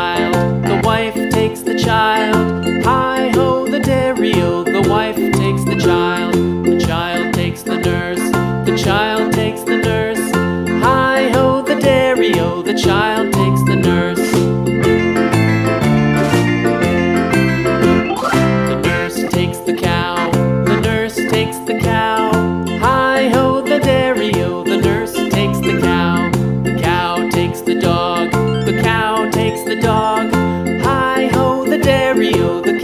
child, the wife takes the child. Hi-ho, the dairy-o, the wife takes the child. The child takes the nurse, the child takes the nurse. Hi-ho, the dairy-o, the child takes the nurse. The nurse takes the cow, the nurse takes the cow. Hi-ho, the dairy-o, the nurse takes the cow. The cow takes the dog, the cow takes the dog. Hi-ho, the dairy-o, the